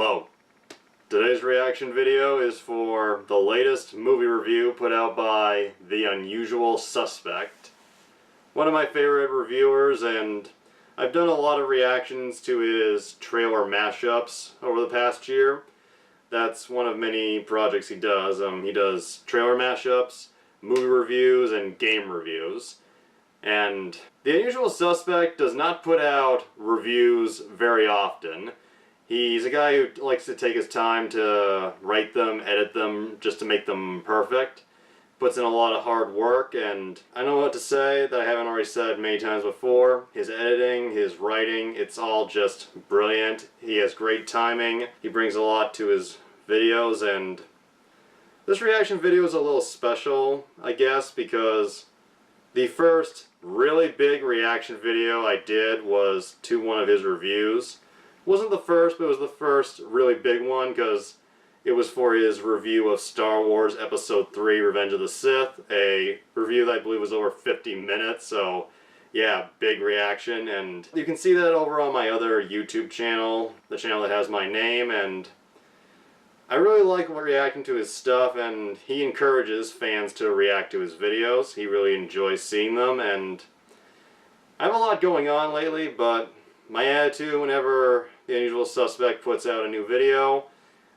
Hello. Today's reaction video is for the latest movie review put out by The Unusual Suspect. One of my favorite reviewers, and I've done a lot of reactions to his trailer mashups over the past year. That's one of many projects he does. He does trailer mashups, movie reviews, and game reviews. And The Unusual Suspect does not put out reviews very often. He's a guy who likes to take his time to write them, edit them, just to make them perfect. Puts in a lot of hard work, and I don't know what to say that I haven't already said many times before. His editing, his writing, it's all just brilliant. He has great timing. He brings a lot to his videos, and this reaction video is a little special, I guess, because the first really big reaction video I did was to one of his reviews. It wasn't the first, but it was the first really big one because it was for his review of Star Wars Episode 3 Revenge of the Sith, a review that I believe was over 50 minutes, so yeah, big reaction. And you can see that over on my other YouTube channel, the channel that has my name, and I really like reacting to his stuff, and he encourages fans to react to his videos. He really enjoys seeing them, and I have a lot going on lately, but my attitude whenever The Unusual Suspect puts out a new video,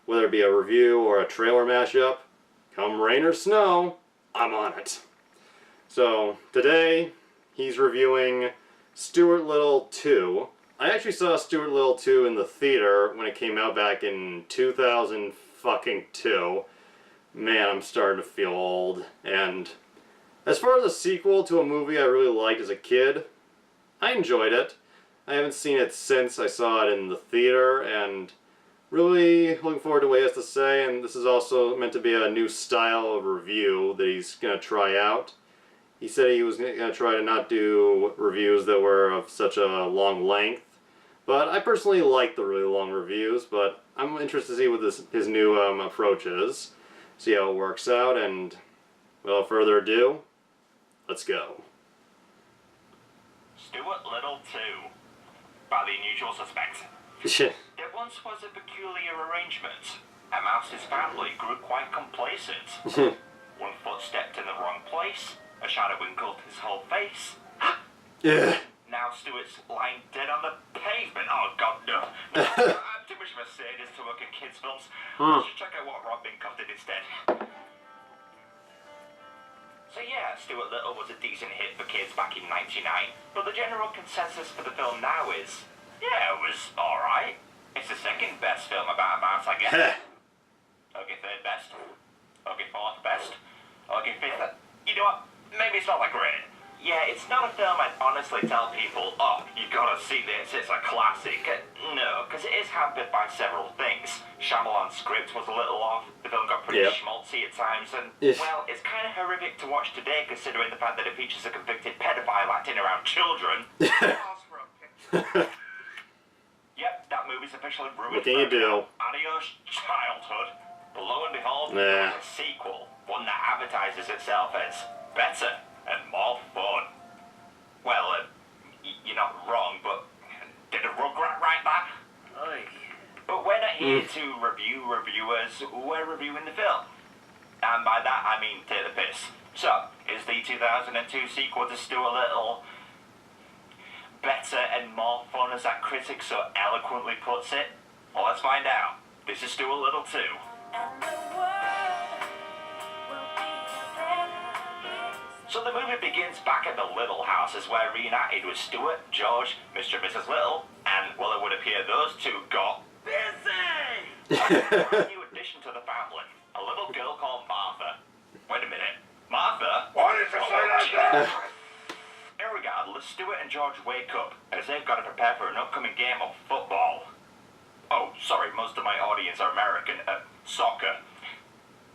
whether it be a review or a trailer mashup, come rain or snow, I'm on it. So today, he's reviewing Stuart Little 2. I actually saw Stuart Little 2 in the theater when it came out back in 2002. Man, I'm starting to feel old. And as far as a sequel to a movie I really liked as a kid, I enjoyed it. I haven't seen it since I saw it in the theater, and really looking forward to what he has to say. And this is also meant to be a new style of review that he's going to try out. He said he was going to try to not do reviews that were of such a long length. But I personally like the really long reviews, but I'm interested to see what his new approach is. See how it works out, and without further ado, let's go. Stuart Little 2 by The Unusual Suspect. There once was a peculiar arrangement. A mouse's family grew quite complacent. One foot stepped in the wrong place, a shadow wrinkled his whole face. Yeah. Now Stuart's lying dead on the pavement. Oh God, no. I'm too much of a sadist to work in kids' films. Let's just check out what Rob Minkoff did instead. So yeah, Stuart Little was a decent hit for kids back in '99, but the general consensus for the film now is, yeah, it was alright. It's the second best film about a mouse, I guess. Okay, third best. Okay, fourth best. Okay, fifth. You know what? Maybe it's not that great. Yeah, it's not a film I'd honestly tell people, oh, you gotta see this, it's a classic. No, because it is hampered by several things. Shyamalan's script was a little off, the film got pretty schmaltzy at times, and, well, it's kind of horrific to watch today considering the fact that it features a convicted pedophile acting around children. Yep, that movie's officially ruined. What can you do? Adios, childhood. But lo and behold, there's a sequel, one that advertises itself as better and more fun. Well, you're not wrong, but did a Rugrat write that? Oy. But we're not here to review reviewers, we're reviewing the film. And by that I mean take the piss. So, is the 2002 sequel to Stuart Little better and more fun as that critic so eloquently puts it? Well, let's find out. This is Stuart Little 2. So the movie begins back at the Little house as we're reunited with Stuart, George, Mr. and Mrs. Little, and, well, it would appear those two got busy! A new addition to the family, a little girl called Martha. Wait a minute, Martha? Why did you say that? Irregardless, Stuart and George wake up as they've got to prepare for an upcoming game of football. Oh, sorry, most of my audience are American, soccer.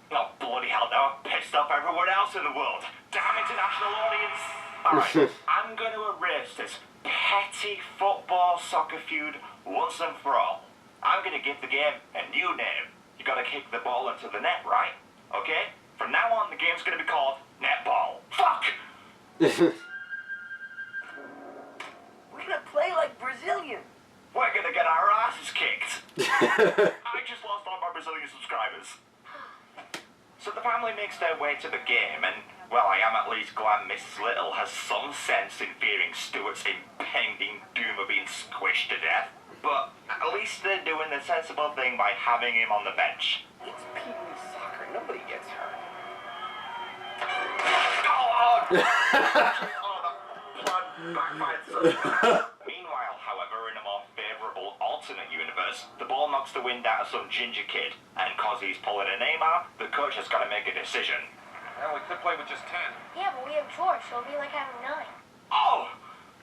Oh, bloody hell, now I've pissed off everyone else in the world. Damn international audience. Alright, I'm going to erase this petty football-soccer feud once and for all. I'm going to give the game a new name. You got to kick the ball into the net, right? Okay? From now on, the game's going to be called netball. Fuck! We're gonna play like Brazilian. We're going to get our asses kicked. I just lost all my Brazilian subscribers. So the family makes their way to the game, and, well, I am at least glad Mrs. Little has some sense in fearing Stuart's impending doom of being squished to death. But at least they're doing the sensible thing by having him on the bench. It's P.P. soccer. Nobody gets hurt. Oh, the blood backfired so fast. Meanwhile, however, in a more favourable alternate universe, the ball knocks the wind out of some ginger kid, and cause he's pulling a Neymar, the coach has got to make a decision. Well, we could play with just 10. Yeah, but we have George, so it'll be like having 9. Oh,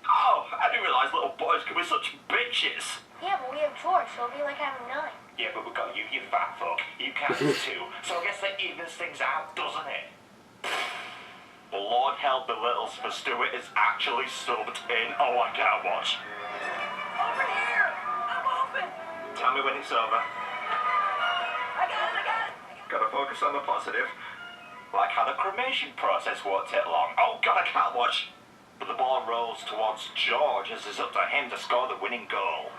I didn't realise little boys could be such bitches. Yeah, but we have George, so it'll be like having 9. Yeah, but we've got you fat fuck. You count as 2, so I guess that evens things out, doesn't it? The Lord held the littles for Stuart is actually subbed in. Oh, I can't watch. Over here! I'm open! Tell me when it's over. I got it! Gotta focus on the positive. Like how the cremation process won't take long. Oh god, I can't watch. But the ball rolls towards George as it's up to him to score the winning goal.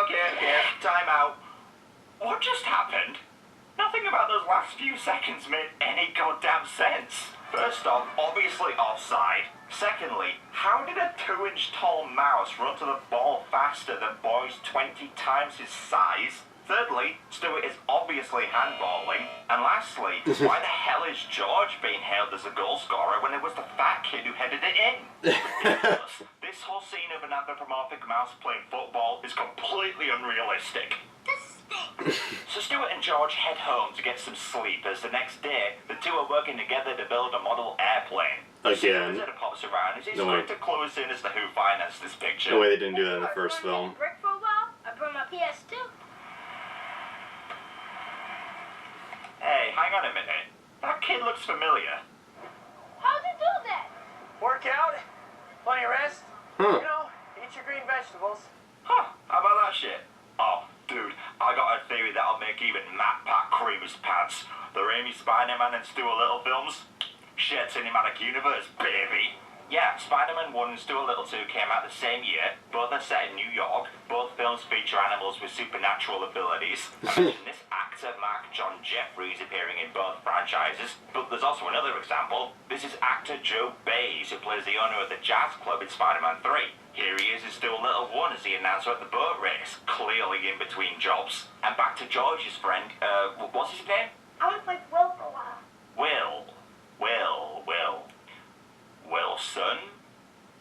Okay. Time out. What just happened? Nothing about those last few seconds made any goddamn sense. First off, obviously offside. Secondly, how did a 2-inch tall mouse run to the ball faster than boys 20 times his size? Thirdly, Stuart is obviously handballing. And lastly, why the hell is George being hailed as a goal scorer when it was the fat kid who headed it in? Ridiculous. This whole scene of an anthropomorphic mouse playing football is completely unrealistic. So Stuart and George head home to get some sleep as the next day, the two are working together to build a model airplane. Again. Stuart pops around as he's No way. quick to clue as soon as the Who financed this picture. No way they didn't do that in the first film. Brick for a while? I brought my P.S. too. Hey, hang on a minute. That kid looks familiar. How'd you do that? Work out. Plenty of rest. Huh. You know, eat your green vegetables. Huh, how about that shit? Oh, dude, I got a theory that'll make even Matt pack cream his pants. The Raimi Spider-Man and Stuart Little films? Shared cinematic universe, baby. Yeah, Spider-Man 1 and Stuart Little 2 came out the same year. Both are set in New York. Both films feature animals with supernatural abilities. I mentioned this actor, Mark John Jeffries, appearing in both franchises. But there's also another example. This is actor Joe Bays, who plays the owner of the jazz club in Spider-Man 3. Here he is in Stuart Little 1 as the announcer at the boat race, clearly in between jobs. And back to George's friend, what's his name? I want to play Will for a while. Wilson?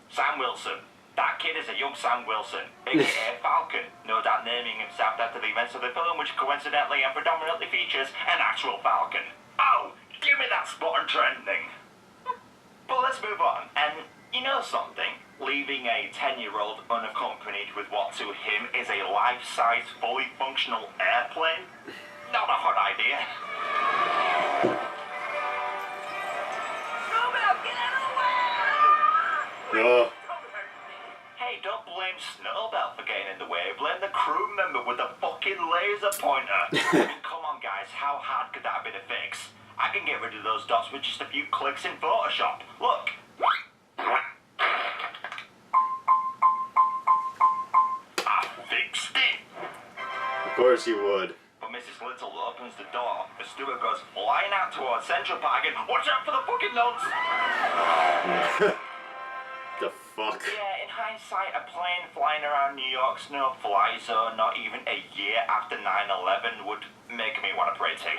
Sam Wilson. That kid is a young Sam Wilson, aka Falcon, no doubt naming himself after the events of the film, which coincidentally and predominantly features an actual Falcon. Oh, give me that spot on trending. But let's move on, and you know something? Leaving a 10-year-old unaccompanied with what to him is a life-size, fully functional airplane? Not a hot idea. Snowbell, get out of the way! Oh. Hey, don't blame Snowbell for getting in the way. Blame the crew member with the fucking laser pointer. I mean, come on, guys. How hard could that be to fix? I can get rid of those dots with just a few clicks in Photoshop. Look. I fixed it. Of course you would. But Mrs. Little opens the door. The Stuart goes flying out towards Central Park and watch out for the fucking nuns. The fuck? Yeah, in hindsight, a plane flying around New York's no-fly zone not even a year after 9/11 would make me want to pray too.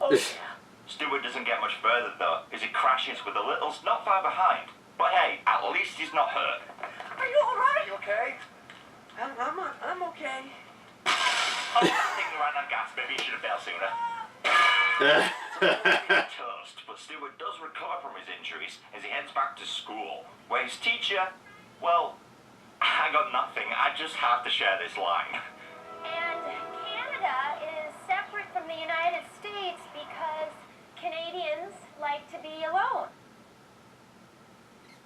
Oh, yeah. Stuart doesn't get much further though, as he crashes with the Littles not far behind. But hey, at least he's not hurt. Are you alright? You okay? I'm okay. Oh, that thing ran on gas, maybe you should have bailed sooner. Toast, but Stuart does recover from his injuries as he heads back to school, where his teacher, well, I got nothing, I just have to share this line. And Canada is separate from the United States because Canadians like to be alone.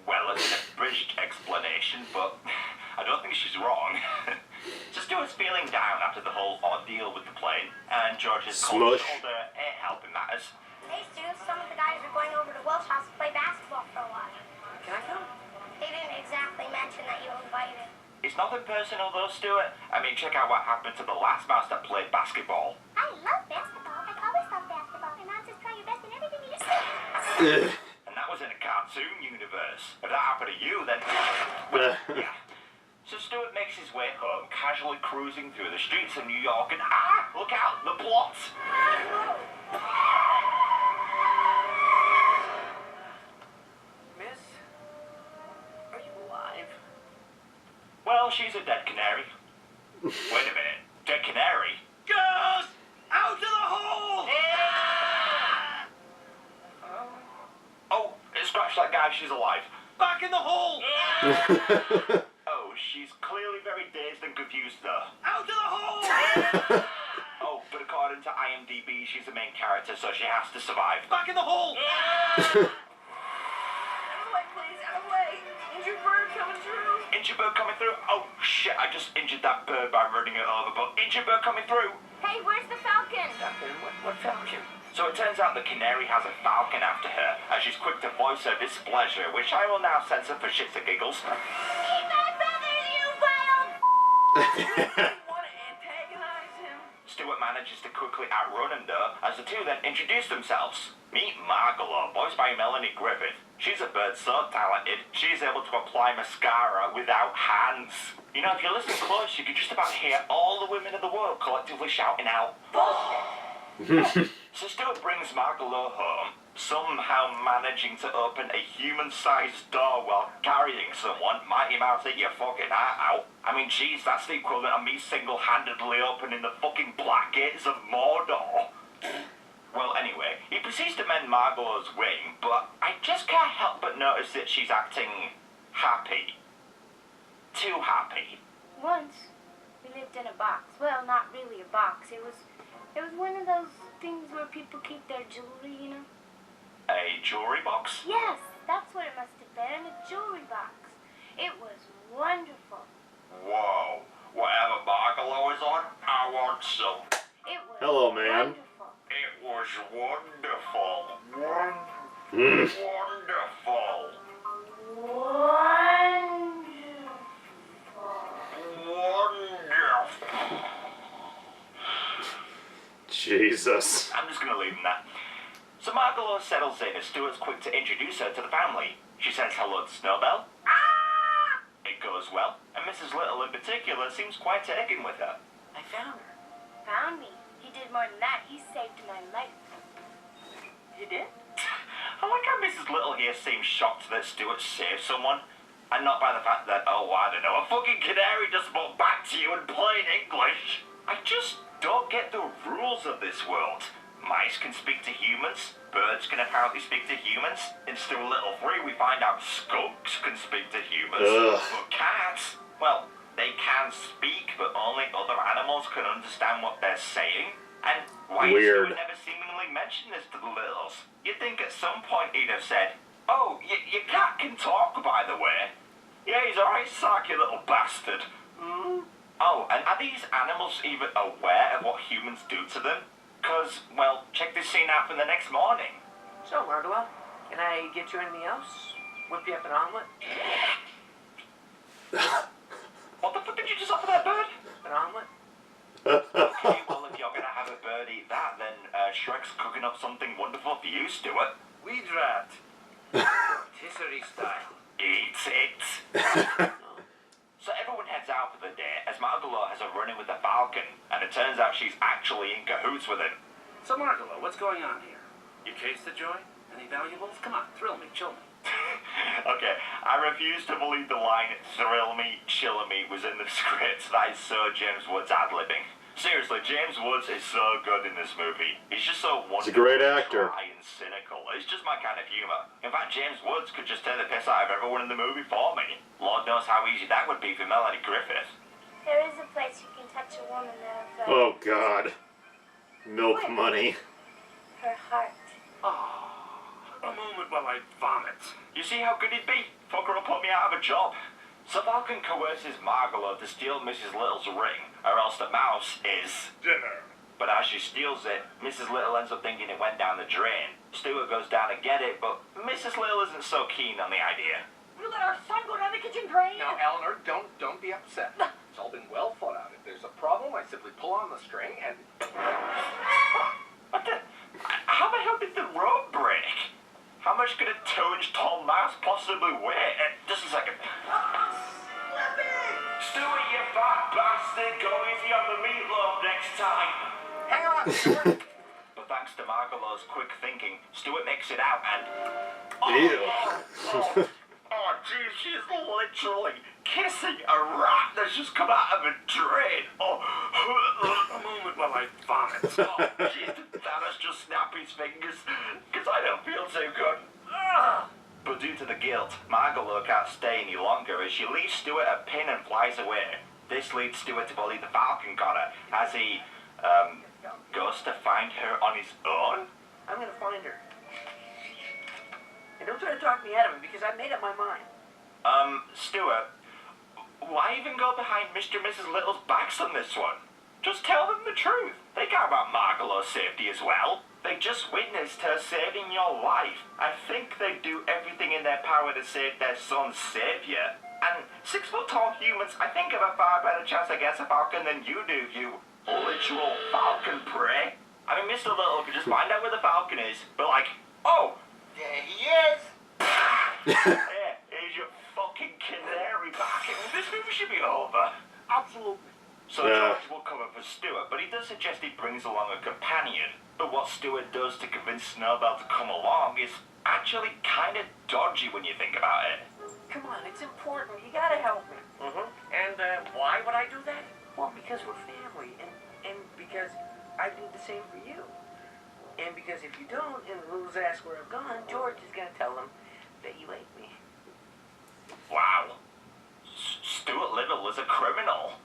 Well, it's an abridged explanation, but I don't think she's wrong. So Stuart's deal with the plane, and George's cold Smush. shoulder ain't helping matters. Hey, Stu, some of the guys are going over to Will's house to play basketball for a while. Can I come? They didn't exactly mention that you invited. It's nothing personal though, Stuart. I mean, check out what happened to the last mouse that played basketball. I love basketball. I've always loved basketball. My mom says try your best in everything you do. And that was in a cartoon universe. If that happened to you, then... well, yeah. So Stuart makes his way home, casually cruising through the streets of New York, and look out, the plot! Miss? Are you alive? Well, she's a dead canary. Wait a minute, dead canary? Girls! Out of the hole! Oh, scratch that guy, she's alive. Back in the hole! Oh, she's clearly very dazed and confused though. Out of the hole! Oh, but according to IMDb, she's the main character, so she has to survive. Back in the hole! Out of the way, please, out of the way. Injured bird coming through. Injured bird coming through? Oh shit, I just injured that bird by running it over, but injured bird coming through! Hey, where's the falcon? What falcon? So it turns out the canary has a falcon after her, as she's quick to voice her displeasure, which I will now censor for shits and giggles. Eat my brothers, you wild... You want to antagonize him? Stuart manages to quickly outrun him though, as the two then introduce themselves. Meet Margalo, voiced by Melanie Griffith. She's a bird so talented, she's able to apply mascara without hands. You know, if you listen close, you can just about hear all the women of the world collectively shouting out, "Bullshit!" So Stuart brings Margalo home, somehow managing to open a human-sized door while carrying someone. Mighty Mouse, eat your fucking heart out. I mean, jeez, that's the equivalent of me single-handedly opening the fucking black gates of Mordor. Well, anyway, he proceeds to mend Margalo's wing, but I just can't help but notice that she's acting happy. Too happy. Once, we lived in a box. Well, not really a box. It was one of those things where people keep their jewelry, you know? A jewelry box? Yes, that's what it must have been, a jewelry box. It was wonderful. Whoa. Whatever Margalo is on, I want some. It was Hello, man. wonderful. It was wonderful. Mm. Wonderful. Wonderful. Jesus. I'm just gonna leave him that. So Margalo settles in as Stuart's quick to introduce her to the family. She says hello to Snowbell. It goes well, and Mrs. Little in particular seems quite taken with her. I found her. Found me. He did more than that. He saved my life. You did? I like how Mrs. Little here seems shocked that Stuart saved someone, and not by the fact that, oh, I don't know, a fucking canary just spoke back to you in plain English. I just don't get the rules of this world. Mice can speak to humans, birds can apparently speak to humans. In Stuart Little 3 we find out skunks can speak to humans. Ugh. But cats, well, they can speak, but only other animals can understand what they're saying. And why has Weird. Stuart never seemingly mentioned this to the Littles? You'd think at some point he'd have said, oh, your cat can talk, by the way. Yeah, he's alright, sarky little bastard. Oh, and are these animals even aware of what humans do to them? Because, well, check this scene out from the next morning. So, Margalo, can I get you anything else? Whip you up an omelet? What the fuck did you just offer that bird? An omelet? Okay, well, if you're gonna have a bird eat that, then Shrek's cooking up something wonderful for you, Stuart. Weed rat. Rotisserie style. Eat it. So everyone heads out for the day as Margalo has a run-in with the Falcon, and it turns out she's actually in cahoots with him. So, Margalo, what's going on here? You case the joy? Any valuables? Come on, thrill me, chill me. Okay, I refuse to believe the line "thrill me, chill me" was in the script. That is so James Woods ad-libbing. Seriously, James Woods is so good in this movie. He's just so wonderful. He's a great actor. Dry and cynical. It's just my kind of humor. In fact, James Woods could just take the piss out of everyone in the movie for me. Lord knows how easy that would be for Melanie Griffith. There is a place you can touch a woman there, but Oh, God. Milk money. her heart. A moment while I vomit. You see how good he'd be? Fucker will put me out of a job. So Falcon coerces Margalo to steal Mrs. Little's ring, or else the mouse is Dinner. But as she steals it, Mrs. Little ends up thinking it went down the drain. Stuart goes down to get it, but Mrs. Little isn't so keen on the idea. We let our son go down the kitchen drain. Now, Eleanor, don't be upset. It's all been well thought out. If there's a problem, I simply pull on the string and... What the? How the hell did the rope break? How much could a 2-inch tall mouse possibly weigh? Just a second. Stuart, you fat bastard, go easy on the meatloaf next time. Hang on, Stuart. But thanks to Margalo's quick thinking, Stuart makes it out and... Ew. Oh, geez, she's literally kissing a rat that's just come out of a drain. Oh, A moment while I vomit. oh jeez, Thanos just snap his fingers, because I don't feel so good. Ugh. But due to the guilt, Margalo can't stay any longer as she leaves Stuart a pin and flies away. This leads Stuart to believe the Falcon got her, as he, goes to find her on his own. I'm gonna find her. And don't try to talk me out of it because I made up my mind. Stuart, why even go behind Mr. and Mrs. Little's backs on this one? Just tell them the truth. They care about Margalo's safety as well. They just witnessed her saving your life. I think they do everything in their power to save their son's savior. And 6-foot-tall humans, I think, have a far better chance against a falcon than you do, you literal falcon prey. I mean, Mr. Little could just find out where the falcon is, but like, oh, there he is! Hey, here's your fucking canary back. This movie should be over. Absolutely. So George will cover for Stuart, but he does suggest he brings along a companion. But what Stuart does to convince Snowbell to come along is actually kind of dodgy when you think about it. Come on, it's important. You gotta help me. And why would I do that? Well, because we're family, and because I do the same for you. And because if you don't, and Lou's ask where I've gone, George is gonna tell them that you ate me. Wow. Stuart Little is a criminal.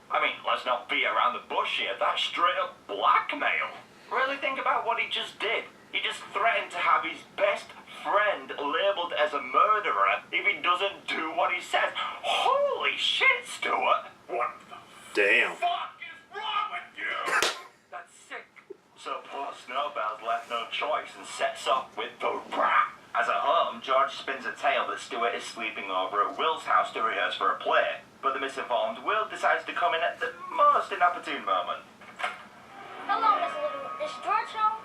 I mean, let's not beat around the bush here. That's straight up blackmail. Really think about what he just did. He just threatened to have his best friend labeled as a murderer if he doesn't do what he says. Holy shit, Stuart! What the Damn. fuck is wrong with you? That's sick. So poor Snowbell's left no choice and sets off with the rat. As at home, George spins a tale that Stuart is sleeping over at Will's house to rehearse for a play. But the misinformed Will decides to come in at the most inopportune moment. Hello, Miss Little. Is George home?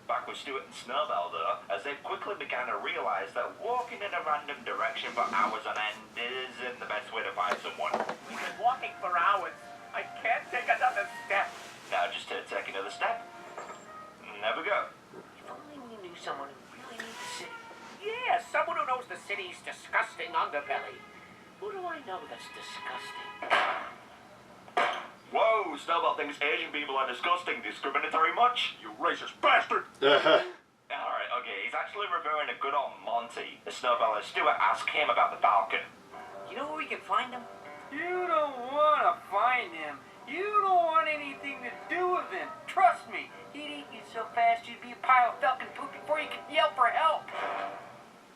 Back with Stuart and Snowbell, though, as they quickly began to realise that walking in a random direction for hours on end isn't the best way to find someone. We've been walking for hours. I can't take another step. Now just to take another step. Never go. If only we knew someone who really knew the city. Yeah, someone who knows the city's disgusting underbelly. Who do I know that's disgusting? Whoa, Snowbell thinks Asian people are disgusting. Discriminatory much? You racist bastard! Alright, okay, he's actually referring to good old Monty. The Snowbell and Stuart ask him about the Falcon. You know where we can find him? You don't want to find him. You don't want anything to do with him. Trust me, he'd eat you so fast you'd be a pile of falcon poop before you could yell for help.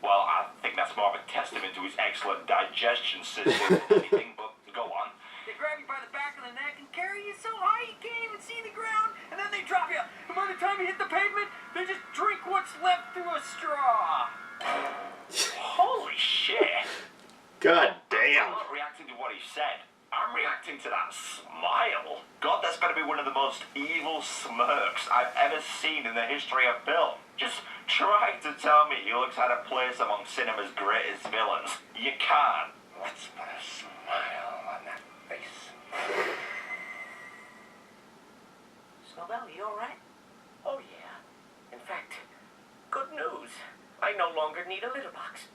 Well, I think that's more of a testament to his excellent digestion system than anything, but go on. They grab you by the back of the neck and carry you so high you can't even see the ground, and then they drop you. And by the time you hit the pavement, they just drink what's left through a straw. Holy shit! God I'm damn. not reacting to what he said. I'm reacting to that smile. God, that's got to be one of the most evil smirks I've ever seen in the history of film. Just try to tell me he looks out of place among cinema's greatest villains. You can't. Let's put a smile on that face. Snowbell, you alright? Oh, yeah. In fact, good news. I no longer need a litter box.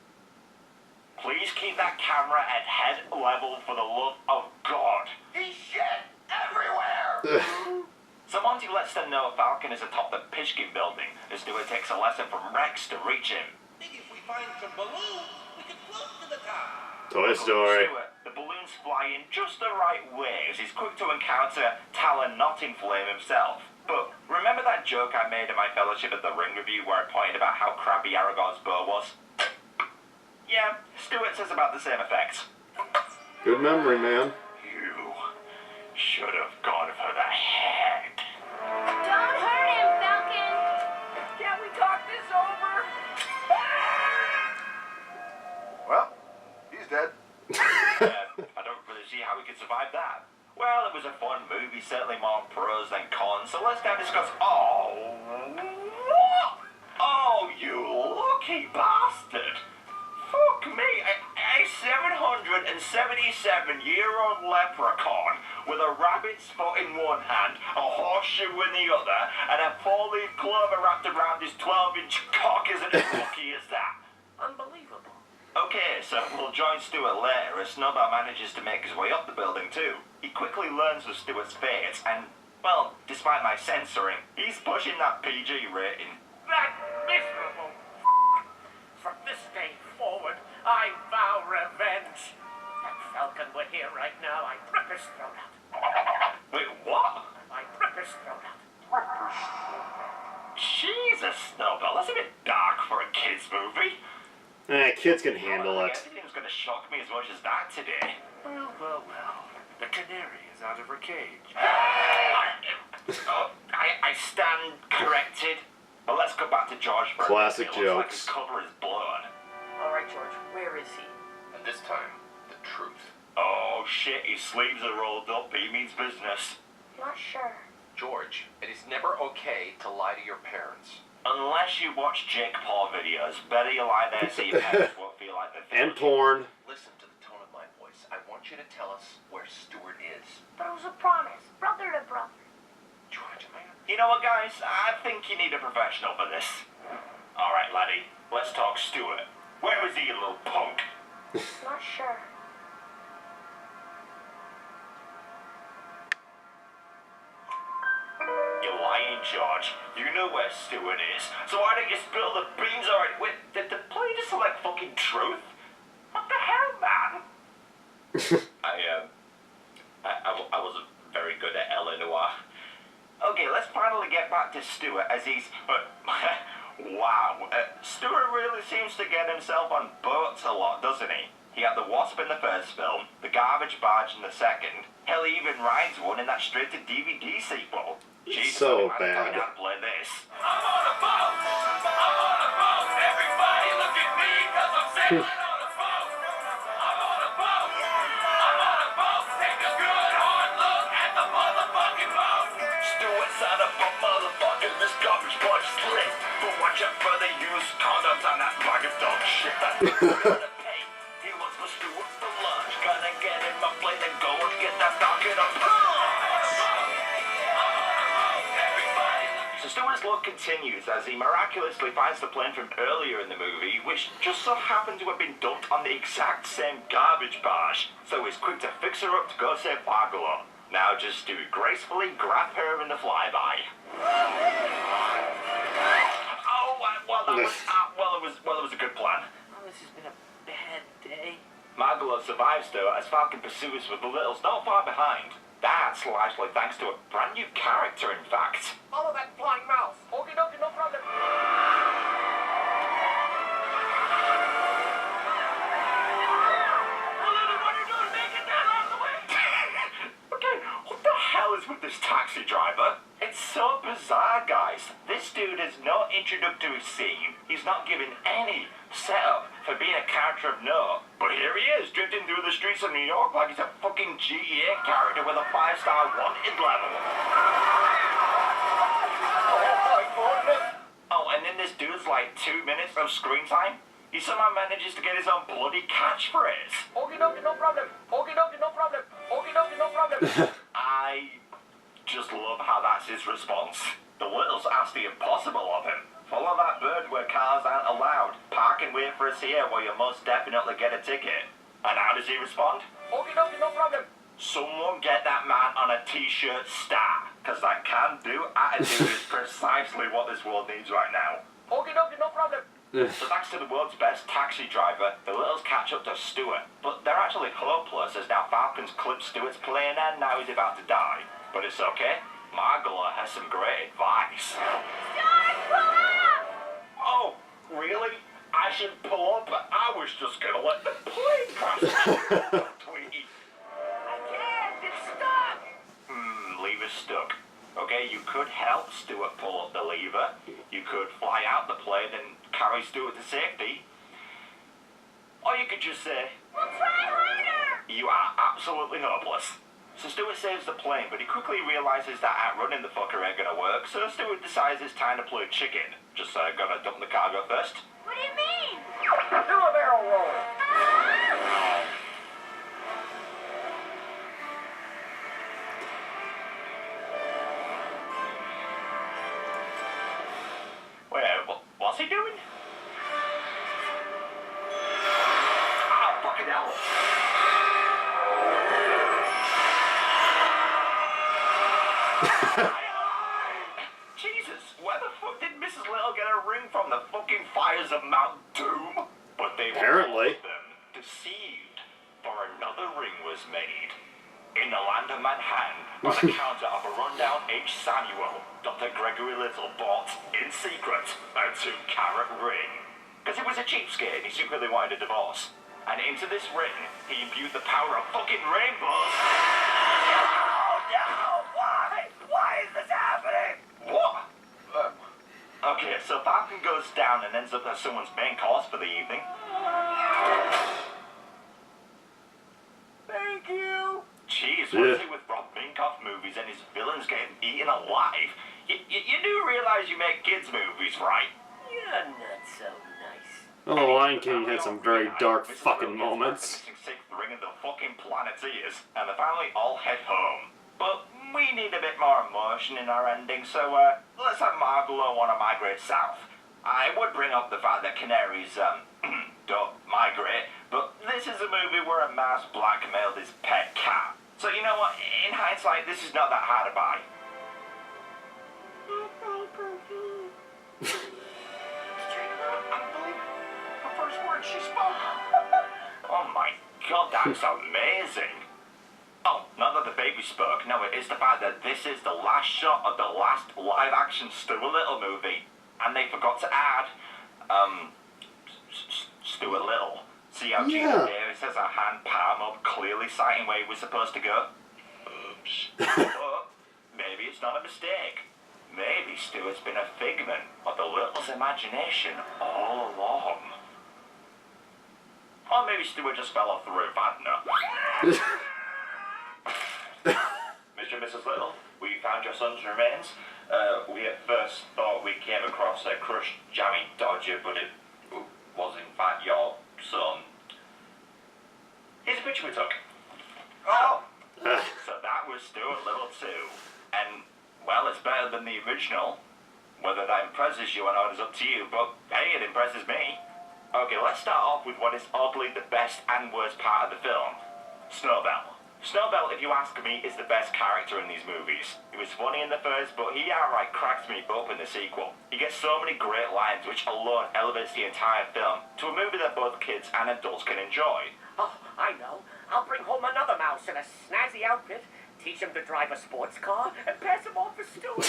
Please keep that camera at head level for the love of God. He's shit everywhere! So Monty lets them know Falcon is atop the Pishkin building, as Stuart takes a lesson from Rex to reach him. Maybe if we find some balloons, we can float to the top. Toy Story. Stuart, The balloons fly in just the right way as he's quick to encounter Talon not in flame himself. But remember that joke I made in my Fellowship of the Ring review where I pointed about how crappy Aragorn's bow was? Yeah, Stuart says about the same effect. Good memory, man. You should have gone for the head. Don't hurt him, Falcon. Can't we talk this over? Well, he's dead. I don't really see how we could survive that. Well, it was a fun movie, certainly more pros than cons, so let's now discuss... Oh, what? Oh, you lucky bastard. Fuck me, a 777-year-old leprechaun with a rabbit's foot in one hand, a horseshoe in the other, and a four-leaf clover wrapped around his 12-inch cock isn't as lucky as that. Unbelievable. Okay, so we'll join Stuart later as Snowball manages to make his way up the building too. He quickly learns of Stuart's fate and, well, despite my censoring, he's pushing that PG rating. That miserable From this day forward, I vow revenge. That Falcon were here right now, I'd rip his throat out. Wait, what? I'd rip his throat out. Jesus, Snowball, that's a bit dark for a kid's movie. Kids can handle it. Anything's gonna shock me as much as that today. Well, well, well. The canary is out of her cage. I stand corrected. But let's go back to George for a Classic minute. It looks like his jokes. cover is blown. All right, George, where is he? And this time, the truth. Oh shit, his sleeves are rolled up. He means business. Not sure. George, it is never okay to lie to your parents. Unless you watch Jake Paul videos, better you lie there so your parents won't feel like they're And porn. Listen to the tone of my voice. I want you to tell us where Stuart is. But it was a promise, brother to brother. George, man. You know what, guys? I think you need a professional for this. All right, laddie. Let's talk Stuart. Where is he, you little punk? Not sure. You're lying, George. You know where Stuart is. So why don't you spill the beans already? Wait, did the play just select fucking truth? What the hell, man? I wasn't very good at Eleanor. Okay, let's finally get back to Stuart as he's... wow, Stuart really seems to get himself on boats a lot, doesn't he? He had the Wasp in the first film, the Garbage Barge in the second. Hell, he even rides one in that straight-to-DVD sequel. Jeez, So man, bad. I don't know how to play this. I'm on a boat! I'm on a boat! Everybody look at me, cause I'm sailing on a boat! I'm on a boat! I'm on a boat! Take a good hard look at the motherfucking boat! Stuart's out of a motherfucker, this garbage barge is lit. But watch out for the used condoms on that bag of dog shit. That's what we're gonna pay. He wants for Stuart for lunch. Gonna get him a plate and go and get that docket up. So Stuart's luck continues as he miraculously finds the plane from earlier in the movie, which just so happened to have been dumped on the exact same garbage barge. So he's quick to fix her up to go save Margolo. Now just to gracefully grab her in the flyby. Oh, well, it was a good plan. Oh, this has been a bad day. Margolo survives though as Falcon pursues with the Littles not far behind. That's largely thanks to a brand new character, in fact. Follow that flying mouse! Okie dokie, no problem! Okay, what the hell is with this taxi driver? It's so bizarre, guys. This dude has no introductory scene. He's not given any setup for being a character of note. But here he is, drifting through the streets of New York like he's a fucking GTA character with a 5-star wanted level. Oh, and then this dude's like 2 minutes of screen time. He somehow manages to get his own bloody catchphrase. Okie dokie, no problem! Okie dokie, no problem! Okie dokie, no problem! I just love how that's his response. The Littles ask the impossible of him. Follow that bird where cars aren't allowed. Park and wait for us here where you'll most definitely get a ticket. And how does he respond? Okie dokie, no problem! Someone get that man on a t-shirt star. Cause that can-do attitude is precisely what this world needs right now. Okie dokie, no problem! So thanks to the world's best taxi driver, the Littles catch up to Stuart. But they're actually hopeless as now Falcon's clipped Stuart's plane and now he's about to die. But it's okay. Margola has some great advice. Stuart, pull up! Oh, really? I should pull up? I was just gonna let the plane crash. Tweety. I can't. It's stuck. Lever's stuck. Okay, you could help Stuart pull up the lever. You could fly out the plane and carry Stuart to safety. Or you could just say, We'll try harder! you are absolutely hopeless. So Stuart saves the plane, but he quickly realizes that outrunning the fucker ain't gonna work, so Stuart decides it's time to play chicken. Just gotta dump the cargo first. What do you mean? Do a barrel roll. Ah! Wait, what's he doing? Ah, fucking hell. Jesus, where the fuck did Mrs. Little get a ring from? The fucking fires of Mount Doom? But they were Apparently. all of them deceived, for another ring was made. In the land of Manhattan, on the counter of a rundown H. Samuel, Dr. Gregory Little bought, in secret, a 2-carat ring. Because he was a cheapskate and he secretly wanted a divorce. And into this ring, he imbued the power of fucking rainbows. Oh no! Why? Why is this happening? What? Okay, so Falcon goes down and ends up as someone's main course for the evening. Thank you. Jeez, what's it with Rob Minkoff movies and his villains getting eaten alive? You do realize you make kids movies, right? You're not so nice. Well, The Lion King had some very dark fucking moments. The sixth ring of the fucking Planeteers, and the family all head home. But we need a bit more emotion in our ending, so let's have Margola want to migrate south. I would bring up the fact that canaries don't migrate, but this is a movie where a mouse blackmailed his pet cat. So you know what? In hindsight, this is not that hard to buy. Did you unbelieve the first word she spoke? Oh my god, that's amazing. Oh, not that the baby spoke. No, it is the fact that this is the last shot of the last live-action Stuart Little movie. And they forgot to add, Stuart Little. See how Gina Davis has her hand palm up, clearly citing where he was supposed to go? Oops. But maybe it's not a mistake. Maybe Stuart's been a figment of the Little's imagination all along. Or maybe Stuart just fell off the roof, I don't know. Mr. and Mrs. Little, we found your son's remains. We at first thought we came across a crushed jammy dodger, but it was in fact your son. Here's a picture we took. Oh! So that was Stuart Little too. And, well, it's better than the original. Whether that impresses you or not is up to you, but hey, it impresses me. Okay, let's start off with what is oddly the best and worst part of the film. Snowbell. Snowbell, if you ask me, is the best character in these movies. He was funny in the first, but he outright cracks me up in the sequel. He gets so many great lines, which alone elevates the entire film to a movie that both kids and adults can enjoy. Oh, I know. I'll bring home another mouse in a snazzy outfit, teach him to drive a sports car, and pass him off as Stuart.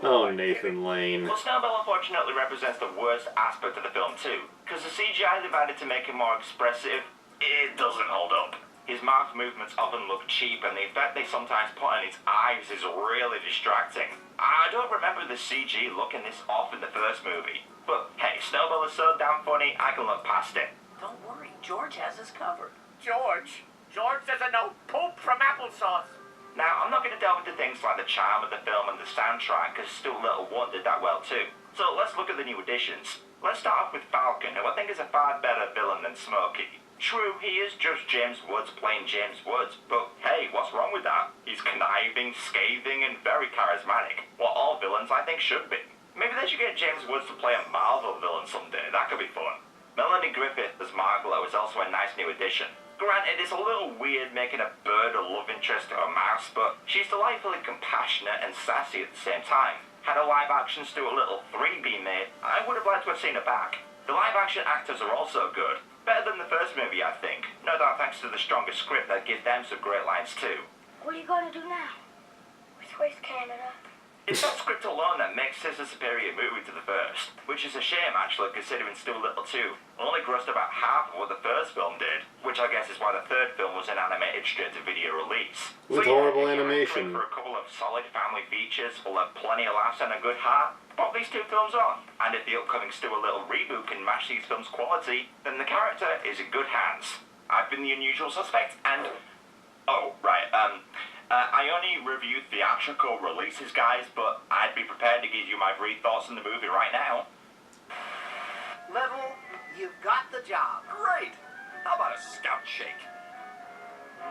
Oh, Nathan Lane. Well, Snowbell unfortunately represents the worst aspect of the film too, because the CGI divided to make him more expressive, it doesn't hold up. His mouth movements often look cheap, and the effect they sometimes put on his eyes is really distracting. I don't remember the CG looking this off in the first movie. But hey, Snowball is so damn funny, I can look past it. Don't worry, George has us covered. George? George doesn't know poop from applesauce. Now, I'm not going to delve into things like the charm of the film and the soundtrack, because Stuart Little 1 did that well too. So let's look at the new additions. Let's start off with Falcon, who I think is a far better villain than Smokey. True, he is just James Woods playing James Woods, but hey, what's wrong with that? He's conniving, scathing, and very charismatic. What all villains, I think, should be. Maybe they should get James Woods to play a Marvel villain someday, that could be fun. Melanie Griffith as Margolo is also a nice new addition. Granted, it's a little weird making a bird a love interest to a mouse, but she's delightfully compassionate and sassy at the same time. Had a live-action Stuart Little 3 been made, I would have liked to have seen it back. The live-action actors are also good. Better than the first movie, I think. No doubt thanks to the stronger script that gives them some great lines too. What are you going to do now? Which way's Canada? It's that script alone that makes this a superior movie to the first, which is a shame actually considering Stuart Little 2 only grossed about half of what the first film did, which I guess is why the third film was an animated straight-to-video release. With so, horrible if you're animation. looking for a couple of solid family features full of plenty of laughs and a good heart, pop these two films on. And if the upcoming Stuart Little reboot can match these films' quality, then the character is in good hands. I've been the unusual suspect, and... Oh, right, I only reviewed theatrical releases, guys, but I'd be prepared to give you my brief thoughts on the movie right now. Little, you've got the job. Great! How about a scout shake?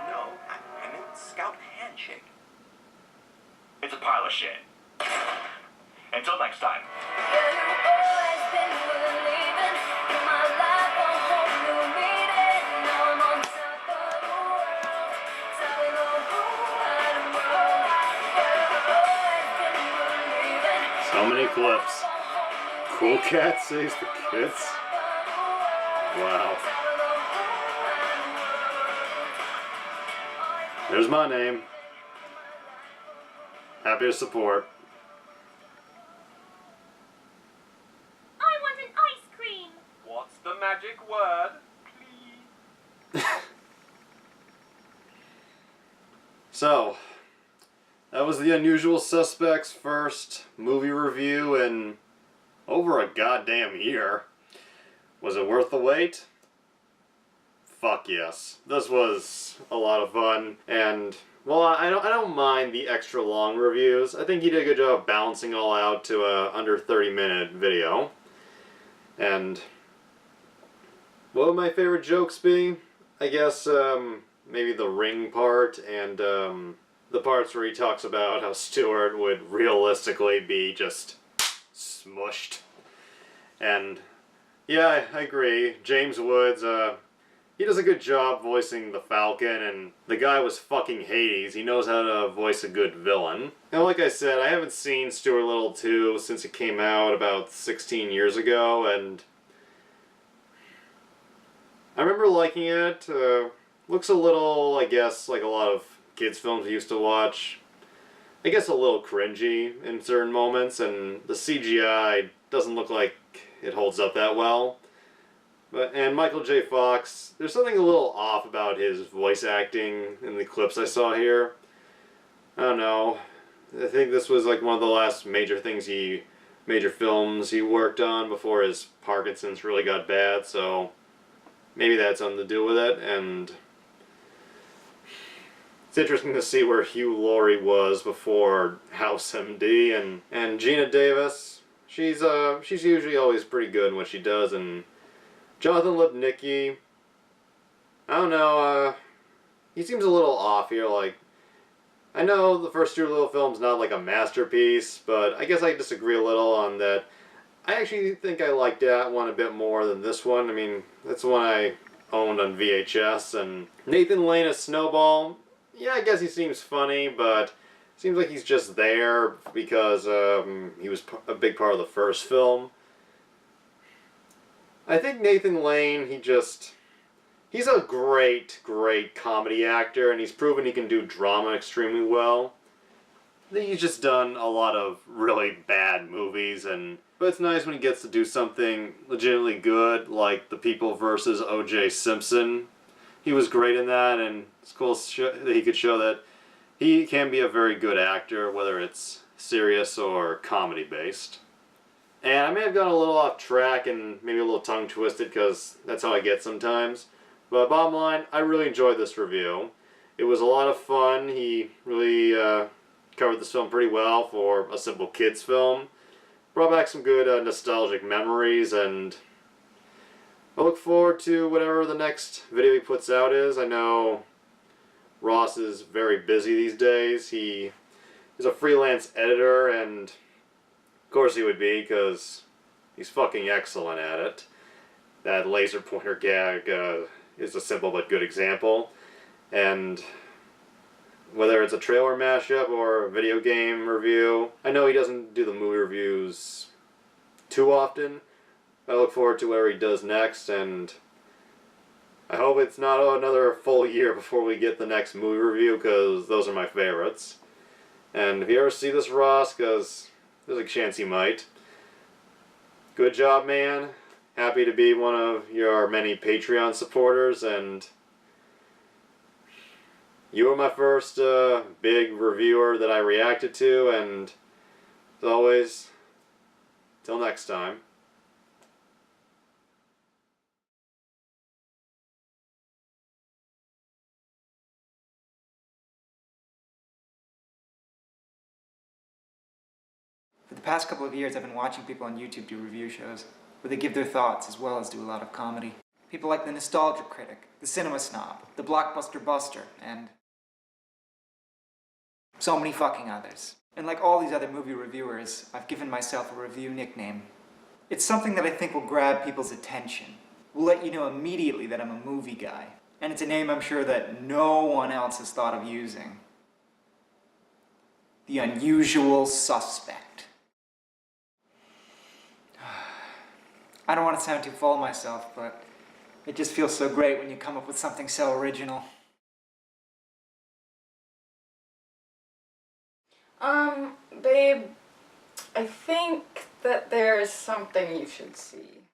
No, I meant scout handshake. It's a pile of shit. Until next time. So many clips. Cool Cat saves the kids. Wow. There's my name. Happy to support. I want an ice cream. What's the magic word? Please. So, that was the Unusual Suspects' first movie review in over a goddamn year. Was it worth the wait? Fuck yes. This was a lot of fun, and well, I don't mind the extra long reviews. I think he did a good job of balancing all out to a under 30-minute video. And what would my favorite jokes be? I guess maybe the ring part and the parts where he talks about how Stuart would realistically be just smushed. And yeah, I agree. James Woods, he does a good job voicing the Falcon, and the guy was fucking Hades. He knows how to voice a good villain. And like I said, I haven't seen Stuart Little 2 since it came out about 16 years ago, and I remember liking it. Looks a little, I guess, like a lot of kids' films we used to watch. I guess a little cringy in certain moments, and the CGI doesn't look like it holds up that well. And Michael J. Fox, there's something a little off about his voice acting in the clips I saw here. I don't know. I think this was like one of the last major films he worked on before his Parkinson's really got bad, so maybe that had something to do with it. And it's interesting to see where Hugh Laurie was before House MD, and Gina Davis. She's usually always pretty good in what she does, and Jonathan Lipnicki, I don't know, he seems a little off here. Like, I know the first Stuart Little film's not like a masterpiece, but I guess I disagree a little on that. I actually think I liked that one a bit more than this one. I mean, that's the one I owned on VHS. And Nathan Lane as Snowball, yeah, I guess he seems funny, but it seems like he's just there because he was a big part of the first film. I think Nathan Lane, he's a great, great comedy actor, and he's proven he can do drama extremely well. I think he's just done a lot of really bad movies, but it's nice when he gets to do something legitimately good, like The People vs. O.J. Simpson. He was great in that, and it's cool that he could show that he can be a very good actor, whether it's serious or comedy-based. And I may have gone a little off track and maybe a little tongue-twisted because that's how I get sometimes. But bottom line, I really enjoyed this review. It was a lot of fun. He really covered this film pretty well for a simple kids film. Brought back some good nostalgic memories, and I look forward to whatever the next video he puts out is. I know Ross is very busy these days. He is a freelance editor, and of course he would be, because he's fucking excellent at it. That laser pointer gag is a simple but good example. And whether it's a trailer mashup or a video game review. I know he doesn't do the movie reviews too often. I look forward to whatever he does next, and I hope it's not another full year before we get the next movie review, because those are my favorites. And if you ever see this, Ross, because there's a chance you might, good job, man. Happy to be one of your many Patreon supporters, and you were my first big reviewer that I reacted to, and as always, till next time. For the past couple of years, I've been watching people on YouTube do review shows, where they give their thoughts as well as do a lot of comedy. People like the Nostalgia Critic, the Cinema Snob, the Blockbuster Buster, and so many fucking others. And like all these other movie reviewers, I've given myself a review nickname. It's something that I think will grab people's attention. Will let you know immediately that I'm a movie guy. And it's a name I'm sure that no one else has thought of using. The Unusual Suspect. I don't want to sound too full of myself, but it just feels so great when you come up with something so original. Babe, I think that there's something you should see.